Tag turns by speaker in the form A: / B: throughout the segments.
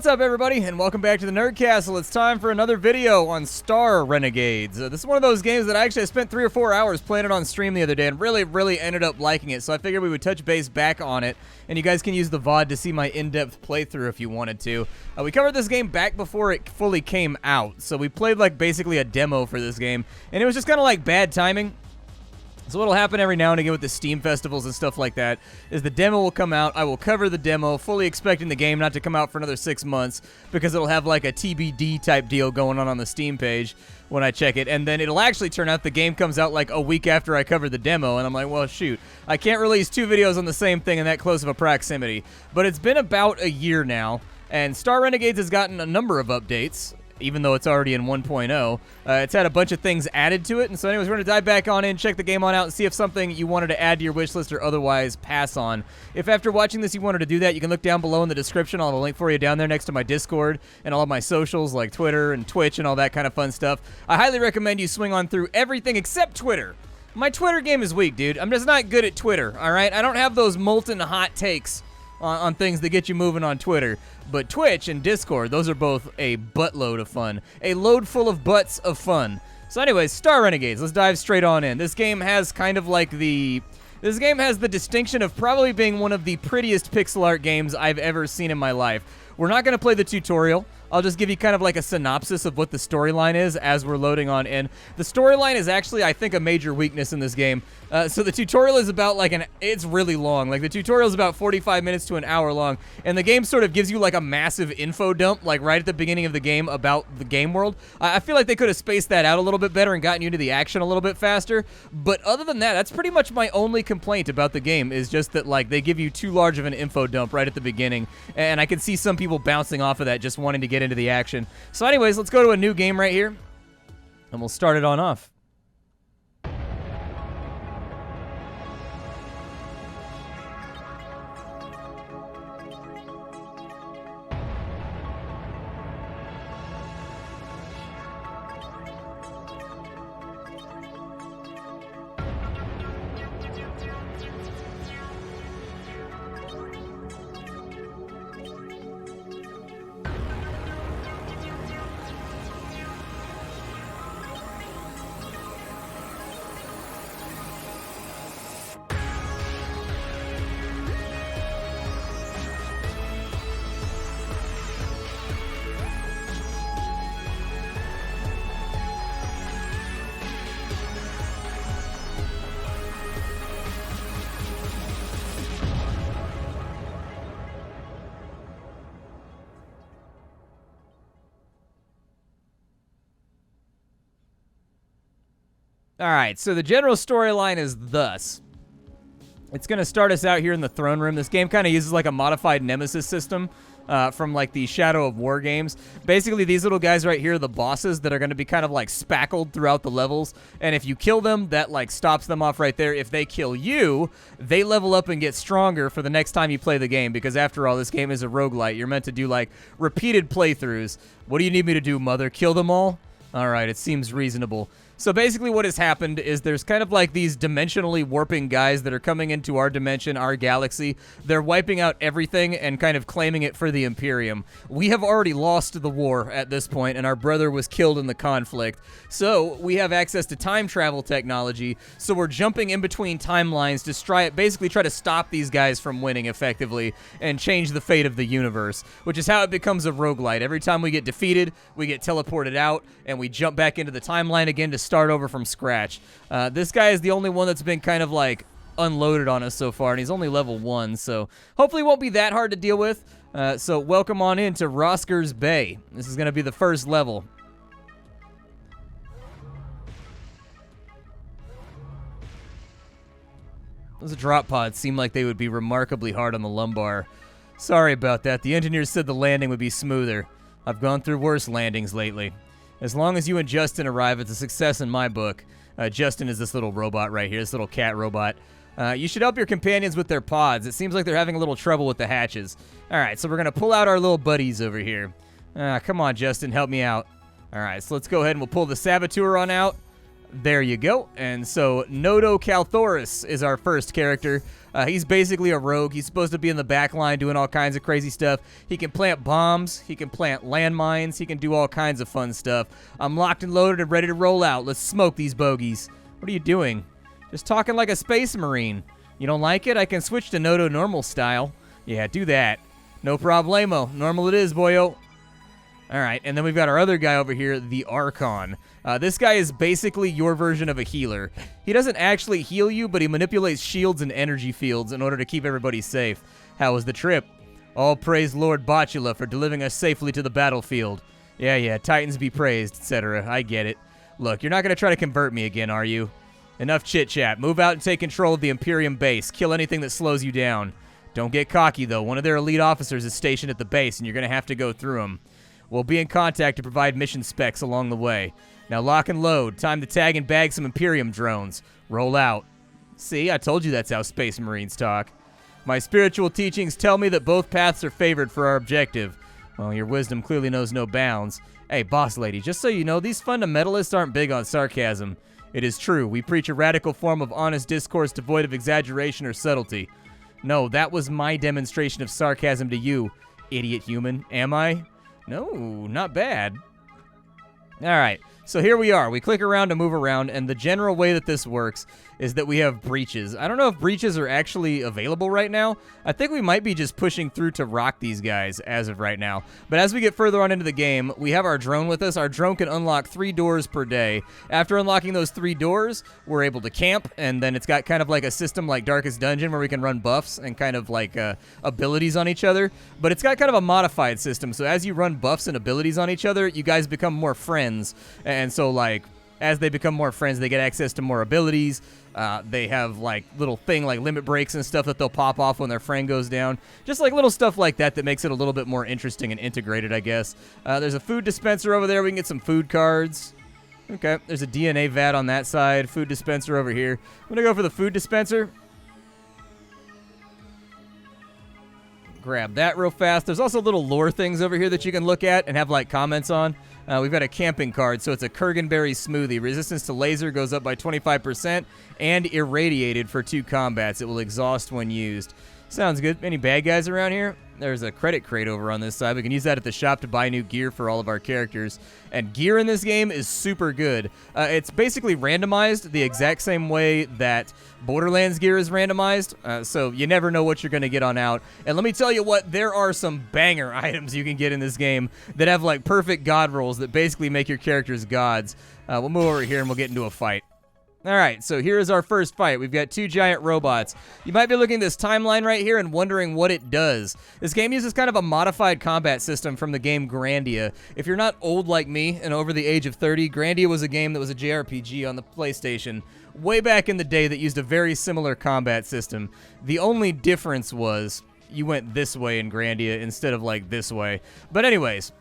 A: What's up, everybody, and welcome back to the Nerd Castle. It's time for another video on Star Renegades. This is one of those games that I spent 3 or 4 hours playing it on stream the other day and really ended up liking it, so I figured we would touch base back on it, and you guys can use the VOD to see my in-depth playthrough if you wanted to. We covered this game back before it fully came out, so we played like basically a demo for this game, and it was just kind of like bad timing. So what'll happen every now and again with the Steam festivals and stuff like that is the demo will come out, I will cover the demo, fully expecting the game not to come out for another 6 months because it'll have like a TBD type deal going on the Steam page when I check it, and then it'll actually turn out the game comes out like a week after I cover the demo, and I'm like, well, shoot, I can't release 2 videos on the same thing in that close of a proximity. But it's been about a year now, and Star Renegades has gotten a number of updates. Even though it's already in 1.0, it's had a bunch of things added to it, and so anyways, we're going to dive back on in, check the game on out, and see if something you wanted to add to your wish list or otherwise pass on. If after watching this you wanted to do that, you can look down below in the description. I'll have a link for you down there next to my Discord and all of my socials like Twitter and Twitch and all that kind of fun stuff. I highly recommend you swing on through everything except Twitter. My Twitter game is weak, dude. I'm just not good at Twitter, alright? I don't have those molten hot takes on things that get you moving on Twitter. But Twitch and Discord, those are both a buttload of fun. A load full of butts of fun. So anyways, Star Renegades, let's dive straight on in. This game has kind of like this game has the distinction of probably being one of the prettiest pixel art games I've ever seen in my life. We're not going to play the tutorial. I'll just give you kind of like a synopsis of what the storyline is as we're loading on in. The storyline is actually, I think, a major weakness in this game. So the tutorial is about like it's really long. Like the tutorial is about 45 minutes to an hour long, and the game sort of gives you like a massive info dump like right at the beginning of the game about the game world. I feel like they could have spaced that out a little bit better and gotten you into the action a little bit faster. But other than that, that's pretty much my only complaint about the game, is just that like they give you too large of an info dump right at the beginning, and I can see some people bouncing off of that just wanting to get into the action. So anyways, let's go to a new game right here, and we'll start it on off. Alright, so the general storyline is thus. It's going to start us out here in the throne room. This game kind of uses like a modified nemesis system from like the Shadow of War games. Basically, these little guys right here are the bosses that are going to be kind of like spackled throughout the levels. And if you kill them, that like stops them off right there. If they kill you, they level up and get stronger for the next time you play the game. Because after all, this game is a roguelite. You're meant to do like repeated playthroughs. What do you need me to do, mother? Kill them all? Alright, it seems reasonable. So basically what has happened is there's kind of like these dimensionally warping guys that are coming into our dimension, our galaxy. They're wiping out everything and kind of claiming it for the Imperium. We have already lost the war at this point, and our brother was killed in the conflict. So we have access to time travel technology, so we're jumping in between timelines to basically try to stop these guys from winning effectively and change the fate of the universe, which is how it becomes a roguelite. Every time we get defeated, we get teleported out, and we jump back into the timeline again to start over from scratch. This guy is the only one that's been kind of like unloaded on us so far, and he's only level 1, so hopefully it won't be that hard to deal with. So welcome on into Rosker's Bay. This is going to be the first level. Those drop pods seem like they would be remarkably hard on the lumbar. Sorry about that. The engineers said the landing would be smoother. I've gone through worse landings lately. As long as you and Justin arrive, it's a success in my book. Justin is this little robot right here, this little cat robot. You should help your companions with their pods. It seems like they're having a little trouble with the hatches. Alright, so we're going to pull out our little buddies over here. Come on, Justin, help me out. Alright, so let's go ahead and we'll pull the Saboteur on out. There you go. And so Nodo Calthoris is our first character. He's basically a rogue. He's supposed to be in the back line doing all kinds of crazy stuff. He can plant bombs. He can plant landmines. He can do all kinds of fun stuff. I'm locked and loaded and ready to roll out. Let's smoke these bogeys. What are you doing? Just talking like a space marine. You don't like it? I can switch to Nodo normal style. Yeah, do that. No problemo. Normal it is, boyo. All right, and then we've got our other guy over here, the Archon. This guy is basically your version of a healer. He doesn't actually heal you, but he manipulates shields and energy fields in order to keep everybody safe. How was the trip? All praise Lord Botula for delivering us safely to the battlefield. Yeah, Titans be praised, etc. I get it. Look, you're not going to try to convert me again, are you? Enough chit-chat. Move out and take control of the Imperium base. Kill anything that slows you down. Don't get cocky, though. One of their elite officers is stationed at the base, and you're going to have to go through him. We'll be in contact to provide mission specs along the way. Now lock and load. Time to tag and bag some Imperium drones. Roll out. See, I told you that's how Space Marines talk. My spiritual teachings tell me that both paths are favored for our objective. Well, your wisdom clearly knows no bounds. Hey, boss lady, just so you know, these fundamentalists aren't big on sarcasm. It is true, we preach a radical form of honest discourse devoid of exaggeration or subtlety. No, that was my demonstration of sarcasm to you, idiot human. Am I? No, not bad. All right, so here we are. We click around to move around, and the general way that this works is that we have breaches. I don't know if breaches are actually available right now. I think we might be just pushing through to rock these guys as of right now. But as we get further on into the game, we have our drone with us. Our drone can unlock 3 doors per day. After unlocking those 3 doors, we're able to camp, and then it's got kind of like a system like Darkest Dungeon where we can run buffs and kind of like abilities on each other. But it's got kind of a modified system, so as you run buffs and abilities on each other, you guys become more friends. And so, like, as they become more friends, they get access to more abilities. They have, like, little thing like limit breaks and stuff that they'll pop off when their friend goes down. Just, like, little stuff like that that makes it a little bit more interesting and integrated, I guess. There's a food dispenser over there. We can get some food cards. Okay, there's a DNA vat on that side. Food dispenser over here. I'm going to go for the food dispenser. Grab that real fast. There's also little lore things over here that you can look at and have, like, comments on. We've got a camping card, so it's a Kurganberry smoothie. Resistance to laser goes up by 25% and irradiated for 2 combats. It will exhaust when used. Sounds good. Any bad guys around here? There's a credit crate over on this side. We can use that at the shop to buy new gear for all of our characters. And gear in this game is super good. It's basically randomized the exact same way that Borderlands gear is randomized. So you never know what you're going to get on out. And let me tell you what, there are some banger items you can get in this game that have like perfect god rolls that basically make your characters gods. We'll move over here and we'll get into a fight. All right, so here is our first fight. We've got 2 giant robots. You might be looking at this timeline right here and wondering what it does. This game uses kind of a modified combat system from the game Grandia. If you're not old like me and over the age of 30, Grandia was a game that was a JRPG on the PlayStation way back in the day that used a very similar combat system. The only difference was you went this way in Grandia instead of like this way. But anyways,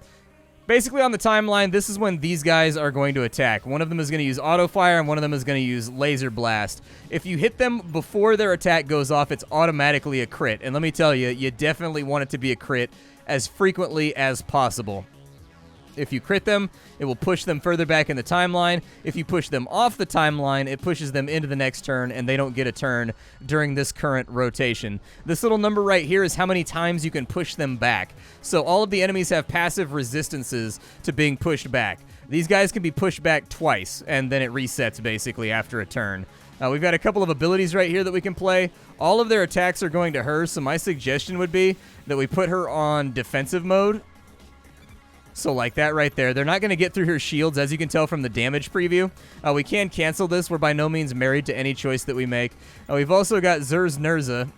A: basically on the timeline, this is when these guys are going to attack. One of them is going to use auto fire and one of them is going to use laser blast. If you hit them before their attack goes off, it's automatically a crit. And let me tell you, you definitely want it to be a crit as frequently as possible. If you crit them, it will push them further back in the timeline. If you push them off the timeline, it pushes them into the next turn, and they don't get a turn during this current rotation. This little number right here is how many times you can push them back. So all of the enemies have passive resistances to being pushed back. These guys can be pushed back twice, and then it resets basically after a turn. We've got a couple of abilities right here that we can play. All of their attacks are going to her, so my suggestion would be that we put her on defensive mode. So like that right there. They're not going to get through her shields, as you can tell from the damage preview. We can cancel this. We're by no means married to any choice that we make. We've also got Zerz Nerza. I'm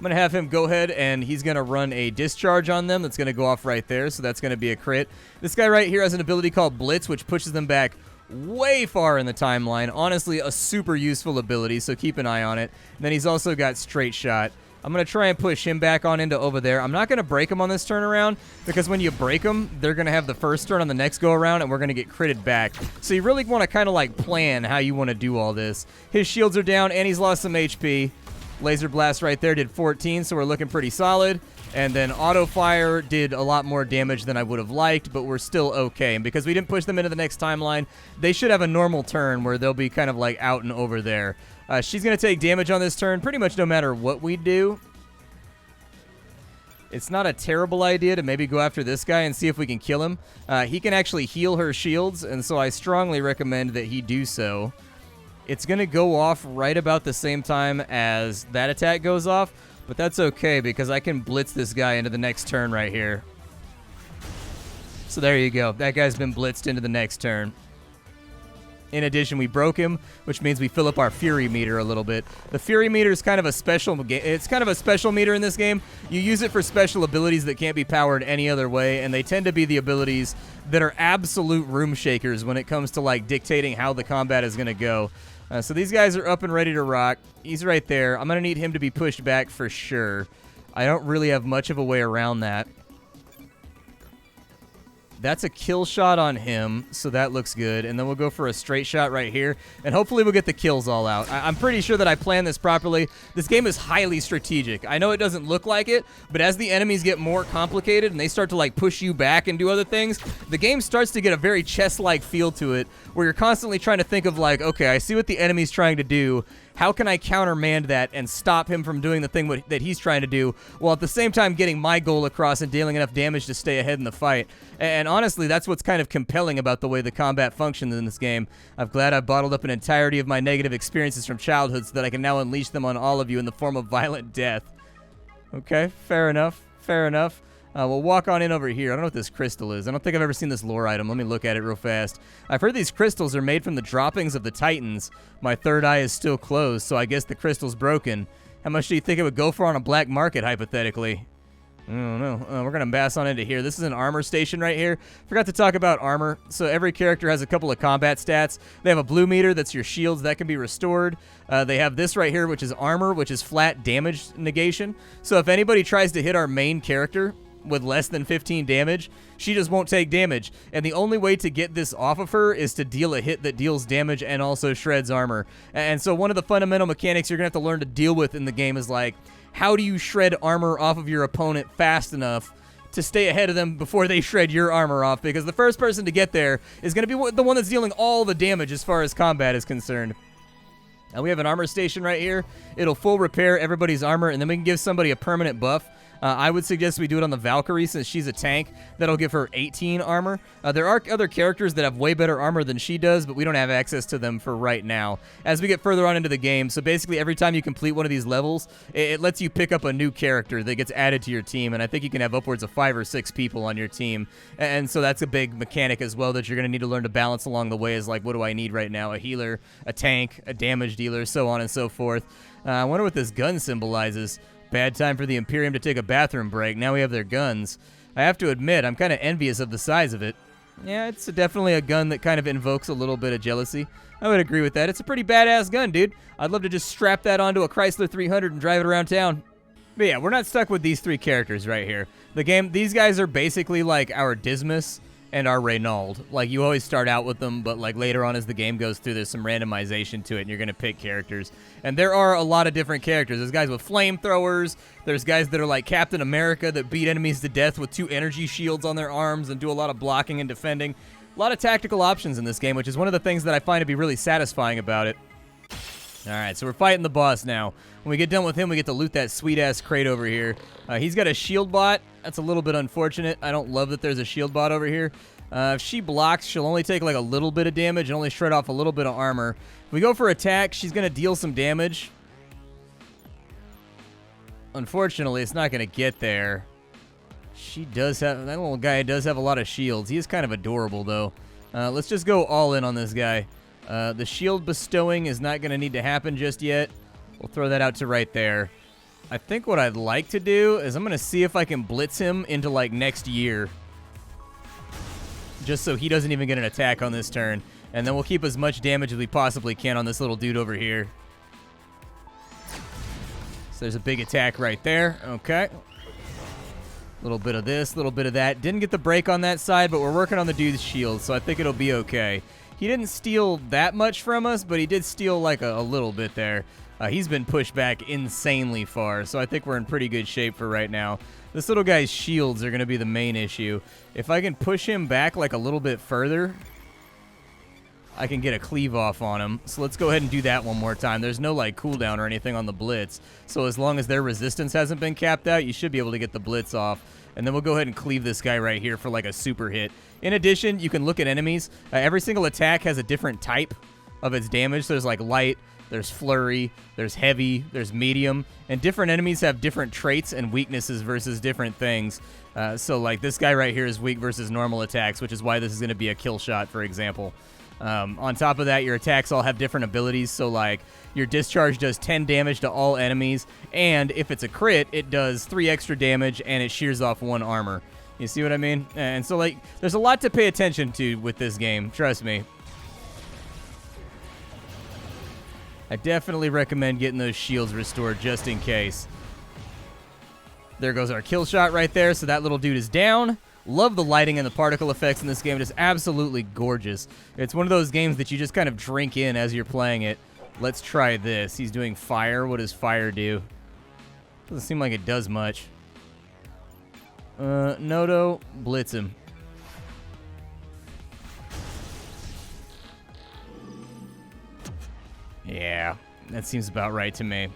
A: going to have him go ahead, and he's going to run a discharge on them. That's going to go off right there, so that's going to be a crit. This guy right here has an ability called Blitz, which pushes them back way far in the timeline. Honestly, a super useful ability, so keep an eye on it. And then he's also got Straight Shot. I'm going to try and push him back on into over there. I'm not going to break him on this turnaround because when you break them, they're going to have the first turn on the next go around and we're going to get critted back. So you really want to kind of like plan how you want to do all this. His shields are down and he's lost some HP. Laser Blast right there did 14, so we're looking pretty solid. And then auto fire did a lot more damage than I would have liked, but we're still okay. And because we didn't push them into the next timeline, they should have a normal turn where they'll be kind of like out and over there. She's going to take damage on this turn pretty much no matter what we do. It's not a terrible idea to maybe go after this guy and see if we can kill him. He can actually heal her shields, and so I strongly recommend that he do so. It's going to go off right about the same time as that attack goes off, but that's okay because I can blitz this guy into the next turn right here. So there you go. That guy's been blitzed into the next turn. In addition, we broke him, which means we fill up our Fury meter a little bit. The Fury meter is kind of a special meter in this game. You use it for special abilities that can't be powered any other way, and they tend to be the abilities that are absolute room shakers when it comes to like dictating how the combat is going to go. So these guys are up and ready to rock. He's right there. I'm going to need him to be pushed back for sure. I don't really have much of a way around that. That's a kill shot on him, so that looks good. And then we'll go for a straight shot right here, and hopefully we'll get the kills all out. I'm pretty sure that I planned this properly. This game is highly strategic. I know it doesn't look like it, but as the enemies get more complicated and they start to like push you back and do other things, the game starts to get a very chess-like feel to it, where you're constantly trying to think of like, okay, I see what the enemy's trying to do. How can I countermand that and stop him from doing the thing that he's trying to do, while at the same time getting my goal across and dealing enough damage to stay ahead in the fight? And honestly, that's what's kind of compelling about the way the combat functions in this game. I'm glad I bottled up an entirety of my negative experiences from childhood so that I can now unleash them on all of you in the form of violent death. Okay, fair enough, fair enough. We'll walk on in over here. I don't know what this crystal is. I don't think I've ever seen this lore item. Let me look at it real fast. I've heard these crystals are made from the droppings of the Titans. My third eye is still closed, so I guess the crystal's broken. How much do you think it would go for on a black market, hypothetically? I don't know. We're going to pass on into here. This is an armor station right here. Forgot to talk about armor. So every character has a couple of combat stats. They have a blue meter. That's your shields. That can be restored. They have this right here, which is armor, which is flat damage negation. So if anybody tries to hit our main character with less than 15 damage, she just won't take damage. And the only way to get this off of her is to deal a hit that deals damage and also shreds armor. And so one of the fundamental mechanics you're going to have to learn to deal with in the game is like, how do you shred armor off of your opponent fast enough to stay ahead of them before they shred your armor off? Because the first person to get there is going to be the one that's dealing all the damage as far as combat is concerned. Now we have an armor station right here. It'll full repair everybody's armor, and then we can give somebody a permanent buff. I would suggest we do it on the Valkyrie since she's a tank. That'll give her 18 armor. There are other characters that have way better armor than she does, but we don't have access to them for right now. As we get further on into the game, so basically every time you complete one of these levels, it lets you pick up a new character that gets added to your team, and I think you can have upwards of 5 or 6 people on your team. And so that's a big mechanic as well that you're going to need to learn to balance along the way, is like, what do I need right now? A healer, a tank, a damage dealer, so on and so forth. I wonder what this gun symbolizes. Bad time for the Imperium to take a bathroom break. Now we have their guns. I have to admit, I'm kind of envious of the size of it. Yeah, it's definitely a gun that kind of invokes a little bit of jealousy. I would agree with that. It's a pretty badass gun, dude. I'd love to just strap that onto a Chrysler 300 and drive it around town. But yeah, we're not stuck with these 3 characters right here. These guys are basically like our Dismas and our Reynald. Like, you always start out with them, but like later on as the game goes through, there's some randomization to it, and you're going to pick characters. And there are a lot of different characters. There's guys with flamethrowers. There's guys that are like Captain America that beat enemies to death with 2 energy shields on their arms and do a lot of blocking and defending. A lot of tactical options in this game, which is one of the things that I find to be really satisfying about it. All right, so we're fighting the boss now. When we get done with him, we get to loot that sweet-ass crate over here. He's got a shield bot. That's a little bit unfortunate. I don't love that there's a shield bot over here. If she blocks, she'll only take like a little bit of damage and only shred off a little bit of armor. If we go for attack, she's going to deal some damage. Unfortunately, it's not going to get there. She does have... That little guy does have a lot of shields. He is kind of adorable, though. Let's just go all in on this guy. The shield bestowing is not going to need to happen just yet. We'll throw that out to right there. I think what I'd like to do is I'm going to see if I can blitz him into, like, next year. Just so he doesn't even get an attack on this turn. And then we'll keep as much damage as we possibly can on this little dude over here. So there's a big attack right there. Okay. A little bit of this, a little bit of that. Didn't get the break on that side, but we're working on the dude's shield, so I think it'll be okay. He didn't steal that much from us, but he did steal like a little bit there. He's been pushed back insanely far, so I think we're in pretty good shape for right now. This little guy's shields are going to be the main issue. If I can push him back like a little bit further, I can get a cleave off on him. So let's go ahead and do that one more time. There's no like cooldown or anything on the blitz, so as long as their resistance hasn't been capped out, you should be able to get the blitz off. And then we'll go ahead and cleave this guy right here for like a super hit. In addition, you can look at enemies. Every single attack has a different type of its damage. So there's like light, there's flurry, there's heavy, there's medium, and different enemies have different traits and weaknesses versus different things. So like this guy right here is weak versus normal attacks, which is why this is going to be a kill shot, for example. On top of that, your attacks all have different abilities. So like your discharge does 10 damage to all enemies, and if it's a crit, it does 3 extra damage and it shears off 1 armor. You see what I mean? And so like there's a lot to pay attention to with this game, trust me. I definitely recommend getting those shields restored just in case. There goes our kill shot right there, so that little dude is down. Love the lighting and the particle effects in this game. It is absolutely gorgeous. It's one of those games that you just kind of drink in as you're playing it. Let's try this. He's doing fire. What does fire do? Doesn't seem like it does much. Nodo, blitz him. Yeah, that seems about right to me. And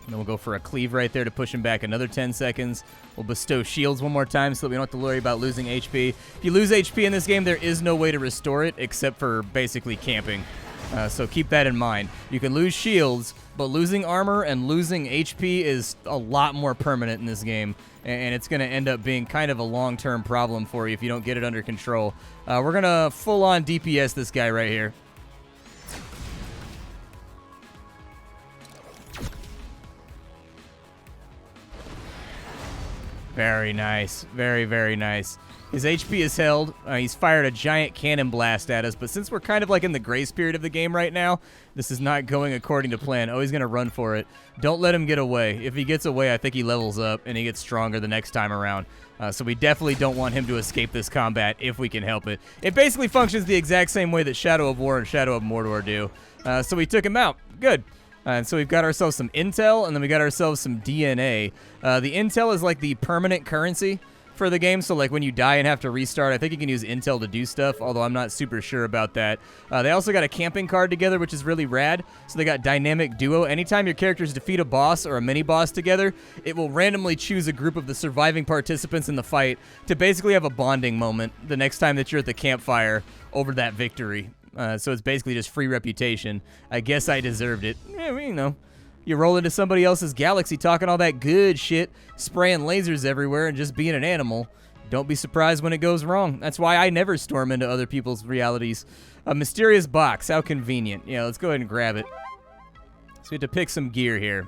A: then we'll go for a cleave right there to push him back another 10 seconds. We'll bestow shields one more time so that we don't have to worry about losing HP. If you lose HP in this game, there is no way to restore it except for basically camping. So keep that in mind. You can lose shields, but losing armor and losing HP is a lot more permanent in this game. And it's going to end up being kind of a long-term problem for you if you don't get it under control. We're going to full-on DPS this guy right here. Very nice. Very, very nice. His HP is held. He's fired a giant cannon blast at us, but since we're kind of like in the grace period of the game right now, this is not going according to plan. Oh, he's going to run for it. Don't let him get away. If he gets away, I think he levels up and he gets stronger the next time around. So we definitely don't want him to escape this combat if we can help it. It basically functions the exact same way that Shadow of War and Shadow of Mordor do. So we took him out. Good. And so we've got ourselves some intel, and then we got ourselves some DNA. The intel is like the permanent currency for the game, so like when you die and have to restart, I think you can use intel to do stuff, although I'm not super sure about that. They also got a camping card together, which is really rad. So they got dynamic duo. Anytime your characters defeat a boss or a mini-boss together, it will randomly choose a group of the surviving participants in the fight to basically have a bonding moment the next time that you're at the campfire over that victory. So it's basically just free reputation. I guess I deserved it. Yeah, you know, you roll into somebody else's galaxy talking all that good shit, spraying lasers everywhere, and just being an animal. Don't be surprised when it goes wrong. That's why I never storm into other people's realities. A mysterious box. How convenient. Yeah, let's go ahead and grab it. So we have to pick some gear here.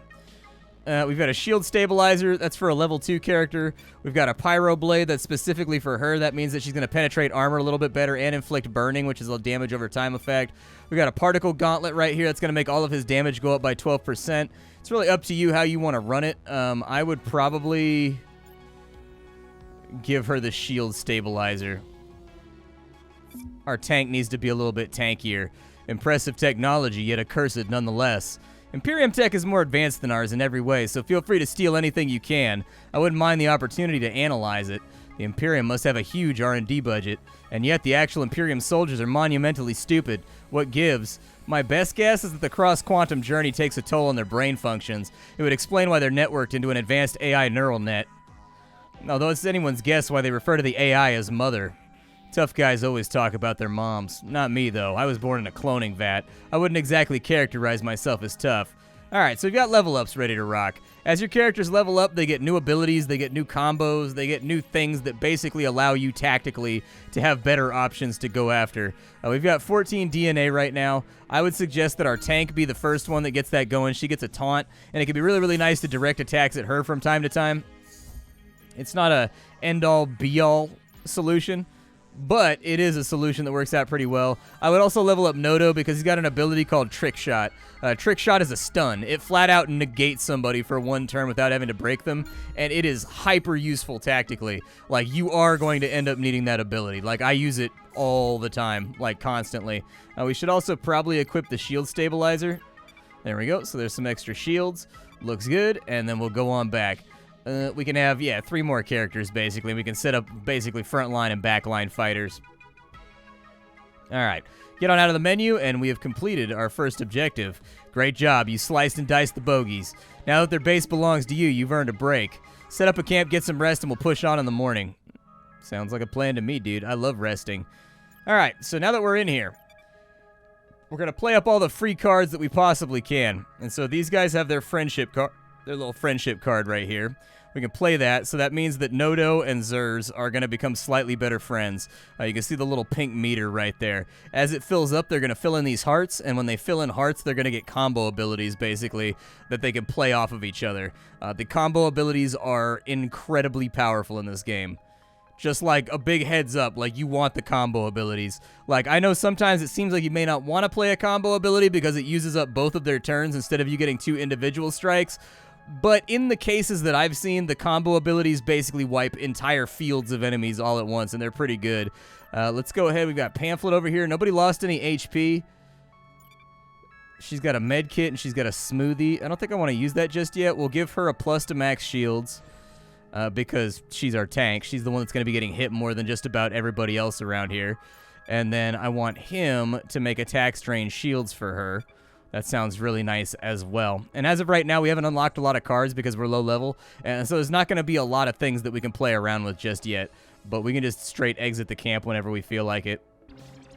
A: We've got a shield stabilizer. That's for a level 2 character. We've got a pyro blade that's specifically for her. That means that she's going to penetrate armor a little bit better and inflict burning, which is a damage over time effect. We've got a particle gauntlet right here that's going to make all of his damage go up by 12%. It's really up to you how you want to run it. I would probably give her the shield stabilizer. Our tank needs to be a little bit tankier. Impressive technology, yet accursed nonetheless. Imperium tech is more advanced than ours in every way, so feel free to steal anything you can. I wouldn't mind the opportunity to analyze it. The Imperium must have a huge R&D budget, and yet the actual Imperium soldiers are monumentally stupid. What gives? My best guess is that the cross-quantum journey takes a toll on their brain functions. It would explain why they're networked into an advanced AI neural net. Although it's anyone's guess why they refer to the AI as mother. Tough guys always talk about their moms. Not me, though. I was born in a cloning vat. I wouldn't exactly characterize myself as tough. Alright, so we've got level ups ready to rock. As your characters level up, they get new abilities, they get new combos, they get new things that basically allow you tactically to have better options to go after. We've got 14 DNA right now. I would suggest that our tank be the first one that gets that going. She gets a taunt, and it can be really, really nice to direct attacks at her from time to time. It's not a end-all, be-all solution, but it is a solution that works out pretty well. I would also level up Nodo because he's got an ability called Trick Shot. Trick Shot is a stun. It flat out negates somebody for one turn without having to break them, and it is hyper useful tactically. Like, you are going to end up needing that ability. Like, I use it all the time, like constantly. We should also probably equip the shield stabilizer. There we go. So there's some extra shields. Looks good, and then we'll go on back. We can have, 3 more characters, basically. We can set up, basically, frontline and backline fighters. All right. Get on out of the menu, and we have completed our first objective. Great job. You sliced and diced the bogeys. Now that their base belongs to you, you've earned a break. Set up a camp, get some rest, and we'll push on in the morning. Sounds like a plan to me, dude. I love resting. All right. So now that we're in here, we're going to play up all the free cards that we possibly can. And so these guys have their friendship card. Their little friendship card right here. We can play that, so that means that Nodo and Zers are going to become slightly better friends. You can see the little pink meter right there. As it fills up, they're going to fill in these hearts, and when they fill in hearts, they're going to get combo abilities, basically, that they can play off of each other. The combo abilities are incredibly powerful in this game. Just like a big heads up, like you want the combo abilities. Like, I know sometimes it seems like you may not want to play a combo ability because it uses up both of their turns instead of you getting 2 individual strikes. But in the cases that I've seen, the combo abilities basically wipe entire fields of enemies all at once, and they're pretty good. Let's go ahead. We've got Pamphlet over here. Nobody lost any HP. She's got a med kit, and she's got a smoothie. I don't think I want to use that just yet. We'll give her a plus to max shields because she's our tank. She's the one that's going to be getting hit more than just about everybody else around here. And then I want him to make attack strain shields for her. That sounds really nice as well. And as of right now, we haven't unlocked a lot of cards because we're low level. And so there's not going to be a lot of things that we can play around with just yet. But we can just straight exit the camp whenever we feel like it.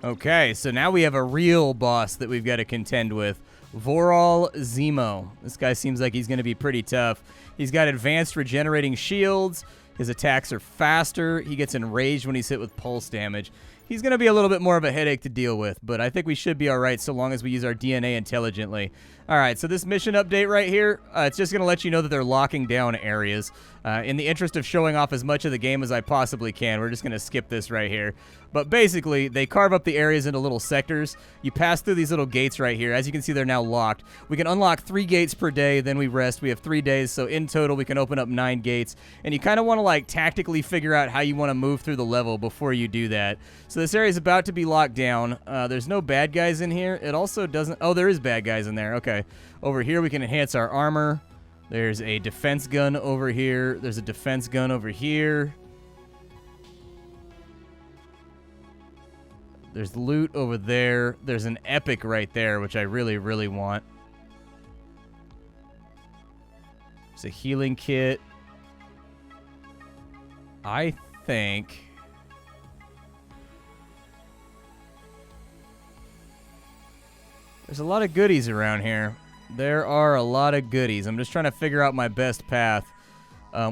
A: Okay, so now we have a real boss that we've got to contend with. Voral Zemo. This guy seems like he's going to be pretty tough. He's got advanced regenerating shields. His attacks are faster. He gets enraged when he's hit with pulse damage. He's going to be a little bit more of a headache to deal with, but I think we should be all right so long as we use our DNA intelligently. All right, so this mission update right here, it's just going to let you know that they're locking down areas. In the interest of showing off as much of the game as I possibly can, we're just going to skip this right here. But basically, they carve up the areas into little sectors. You pass through these little gates right here. As you can see, they're now locked. We can unlock 3 gates per day, then we rest. We have 3 days, so in total, we can open up 9 gates. And you kind of want to, like, tactically figure out how you want to move through the level before you do that. So this area is about to be locked down. There's no bad guys in here. It also doesn't... Oh, there is bad guys in there. Okay. Over here, we can enhance our armor. There's a defense gun over here. There's a defense gun over here. There's loot over there. There's an epic right there, which I really, really want. There's a healing kit. I think... There's a lot of goodies around here. There are a lot of goodies. I'm just trying to figure out my best path.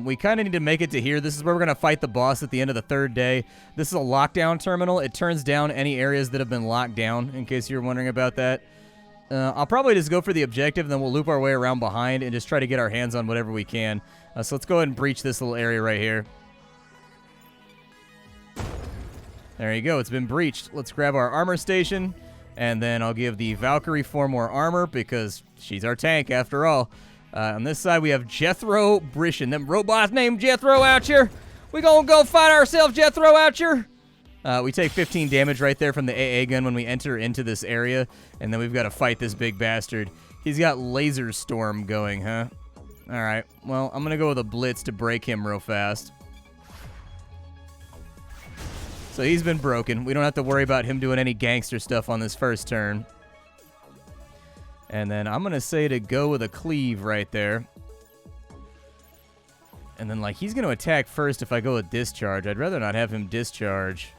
A: We kind of need to make it to here. This is where we're going to fight the boss at the end of the 3rd day. This is a lockdown terminal. It turns down any areas that have been locked down, in case you're wondering about that. I'll probably just go for the objective, and then we'll loop our way around behind and just try to get our hands on whatever we can. So let's go ahead and breach this little area right here. There you go. It's been breached. Let's grab our armor station. And then I'll give the Valkyrie 4 more armor because she's our tank after all. On this side, we have Jethro Brishin. Them robots named Jethro out here. We gonna go fight ourselves, Jethro out here. We take 15 damage right there from the AA gun when we enter into this area. And then we've got to fight this big bastard. He's got Laser Storm going, huh? All right. Well, I'm going to go with a Blitz to break him real fast. So he's been broken. We don't have to worry about him doing any gangster stuff on this first turn. And then I'm going to say to go with a cleave right there. And then, like, he's going to attack first if I go with discharge. I'd rather not have him discharge.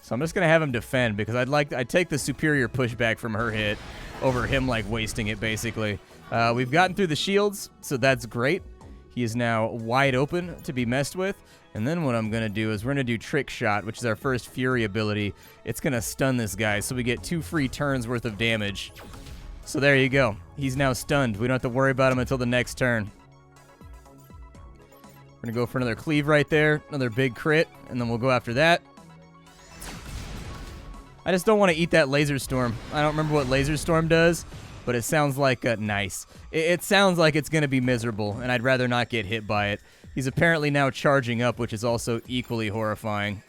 A: So I'm just going to have him defend because I'd take the superior pushback from her hit over him, like, wasting it, basically. We've gotten through the shields, so that's great. He is now wide open to be messed with. And then what I'm going to do is we're going to do Trick Shot, which is our first Fury ability. It's going to stun this guy, so we get 2 free turns worth of damage. So there you go. He's now stunned. We don't have to worry about him until the next turn. We're going to go for another cleave right there, another big crit, and then we'll go after that. I just don't want to eat that laser storm. I don't remember what laser storm does, but it sounds like nice. It sounds like it's going to be miserable, and I'd rather not get hit by it. He's apparently now charging up, which is also equally horrifying.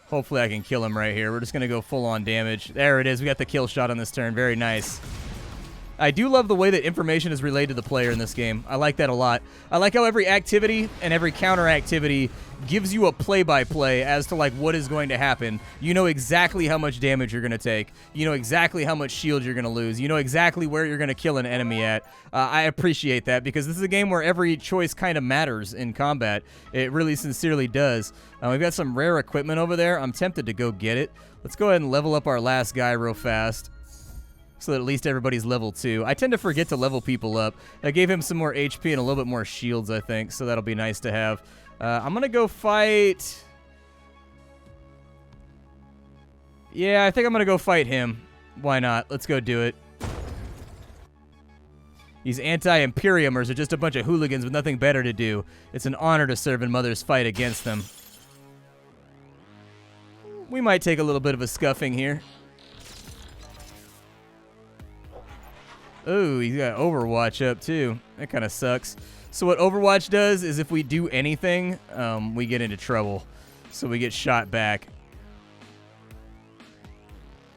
A: Hopefully I can kill him right here. We're just going to go full-on damage. There it is. We got the kill shot on this turn. Very nice. I do love the way that information is relayed to the player in this game. I like that a lot. I like how every activity and every counter activity gives you a play-by-play as to like what is going to happen. You know exactly how much damage you're going to take. You know exactly how much shield you're going to lose. You know exactly where you're going to kill an enemy at. I appreciate that because this is a game where every choice kind of matters in combat. It really sincerely does. We've got some rare equipment over there. I'm tempted to go get it. Let's go ahead and level up our last guy real fast, so that at least everybody's level 2. I tend to forget to level people up. I gave him some more HP and a little bit more shields, I think, so that'll be nice to have. I'm going to go fight... Yeah, I think I'm going to go fight him. Why not? Let's go do it. These anti-Imperiumers are just a bunch of hooligans with nothing better to do. It's an honor to serve in Mother's fight against them. We might take a little bit of a scuffing here. Oh, he's got Overwatch up, too. That kind of sucks. So what Overwatch does is if we do anything, we get into trouble. So we get shot back.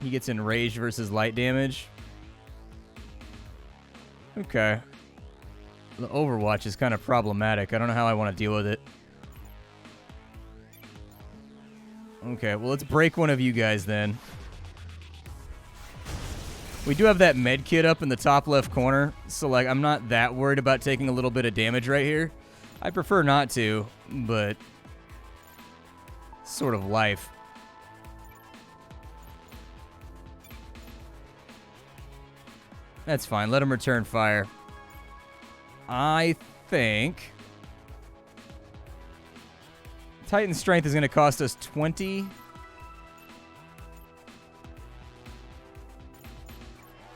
A: He gets enraged versus light damage. Okay. The Overwatch is kind of problematic. I don't know how I want to deal with it. Okay, well, let's break one of you guys then. We do have that med kit up in the top left corner, so like I'm not that worried about taking a little bit of damage right here. I prefer not to, but sort of life. That's fine. Let him return fire. I think Titan Strength is going to cost us 20.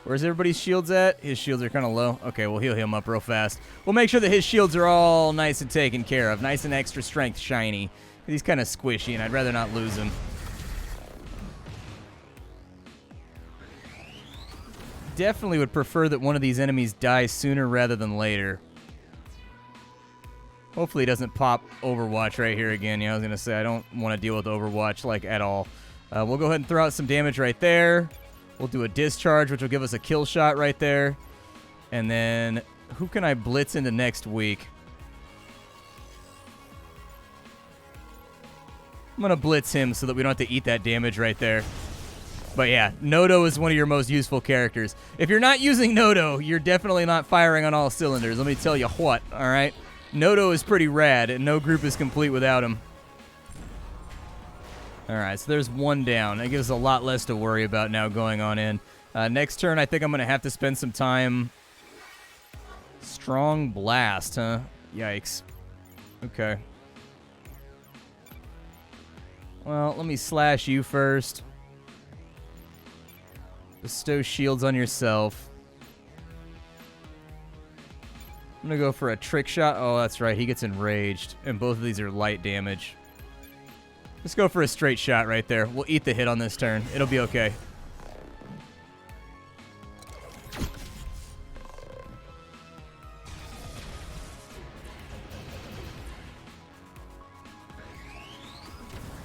A: Where's everybody's shields at? His shields are kind of low. Okay, we'll heal him up real fast. We'll make sure that his shields are all nice and taken care of. Nice and extra strength shiny. He's kind of squishy, and I'd rather not lose him. Definitely would prefer that one of these enemies dies sooner rather than later. Hopefully he doesn't pop Overwatch right here again. Yeah, I was going to say, I don't want to deal with Overwatch, like, at all. We'll go ahead and throw out some damage right there. We'll do a discharge, which will give us a kill shot right there. And then, who can I blitz into next week? I'm going to blitz him so that we don't have to eat that damage right there. But yeah, Nodo is one of your most useful characters. If you're not using Nodo, you're definitely not firing on all cylinders. Let me tell you what, all right? Nodo is pretty rad, and no group is complete without him. All right, so there's one down. That gives us a lot less to worry about now going on in. Next turn, I think I'm going to have to spend some time... Strong Blast, huh? Yikes. Okay. Well, let me slash you first. Bestow shields on yourself. I'm going to go for a trick shot. Oh, that's right. He gets enraged. And both of these are light damage. Let's go for a straight shot right there. We'll eat the hit on this turn. It'll be okay.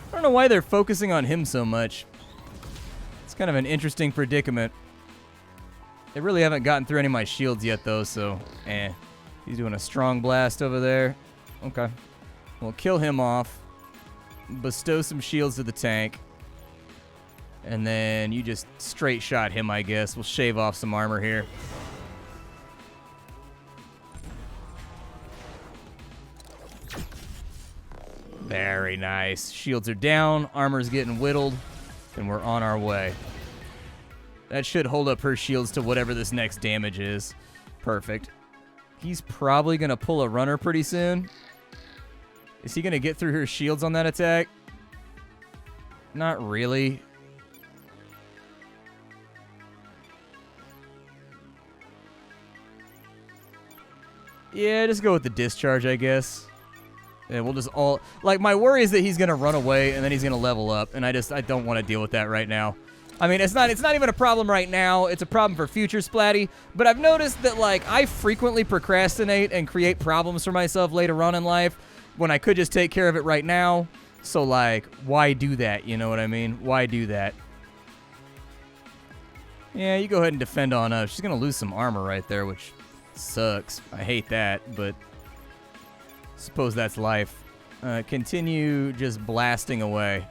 A: I don't know why they're focusing on him so much. It's kind of an interesting predicament. They really haven't gotten through any of my shields yet, though, so eh. He's doing a strong blast over there. Okay. We'll kill him off. Bestow some shields to the tank. And then you just straight shot him, I guess. We'll shave off some armor here. Very nice. Shields are down. Armor's getting whittled. And we're on our way. That should hold up her shields to whatever this next damage is. Perfect. He's probably going to pull a runner pretty soon. Is he going to get through her shields on that attack? Not really. Yeah, just go with the discharge, I guess. And we'll just all... Like, my worry is that he's going to run away, and then he's going to level up. And I don't want to deal with that right now. I mean, it's not even a problem right now. It's a problem for future Splatty. But I've noticed that, like, I frequently procrastinate and create problems for myself later on in life when I could just take care of it right now. So, like, why do that? You know what I mean? Why do that? Yeah, you go ahead and defend on us. She's going to lose some armor right there, which sucks. I hate that, but suppose that's life. Continue just blasting away.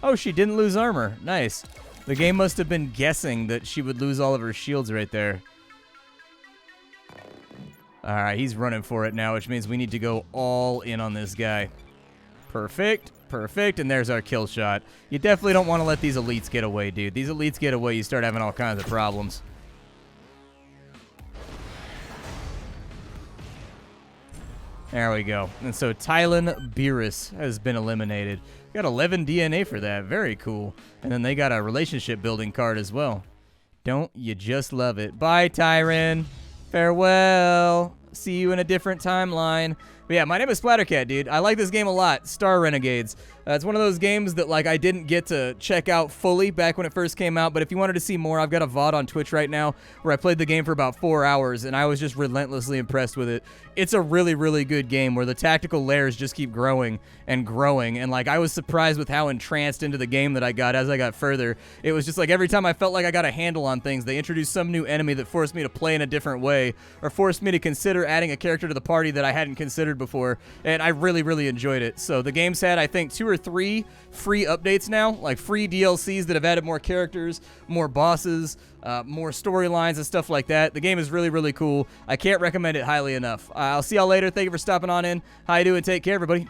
A: Oh, she didn't lose armor. Nice. The game must have been guessing that she would lose all of her shields right there. All right, he's running for it now, which means we need to go all in on this guy. Perfect. Perfect. And there's our kill shot. You definitely don't want to let these elites get away, dude. These elites get away, you start having all kinds of problems. There we go. And so Tylen Beerus has been eliminated. Got 11 DNA for that. Very cool. And then they got a relationship building card as well. Don't you just love it? Bye, Tyron. Farewell. See you in a different timeline. But yeah, my name is Splattercat, dude. I like this game a lot. Star Renegades. It's one of those games that, like, I didn't get to check out fully back when it first came out, but if you wanted to see more, I've got a VOD on Twitch right now where I played the game for about 4 hours, and I was just relentlessly impressed with it. It's a really, really good game where the tactical layers just keep growing, and, like, I was surprised with how entranced into the game that I got as I got further. It was just like every time I felt like I got a handle on things, they introduced some new enemy that forced me to play in a different way, or forced me to consider adding a character to the party that I hadn't considered before, and I really, really enjoyed it. So the game's had, I think, 2 or 3 free updates now, like free DLCs that have added more characters, more bosses, more storylines and stuff like that. The game is really, really cool. I can't recommend it highly enough. I'll see y'all later. Thank you for stopping on in. How you doing? Take care, everybody.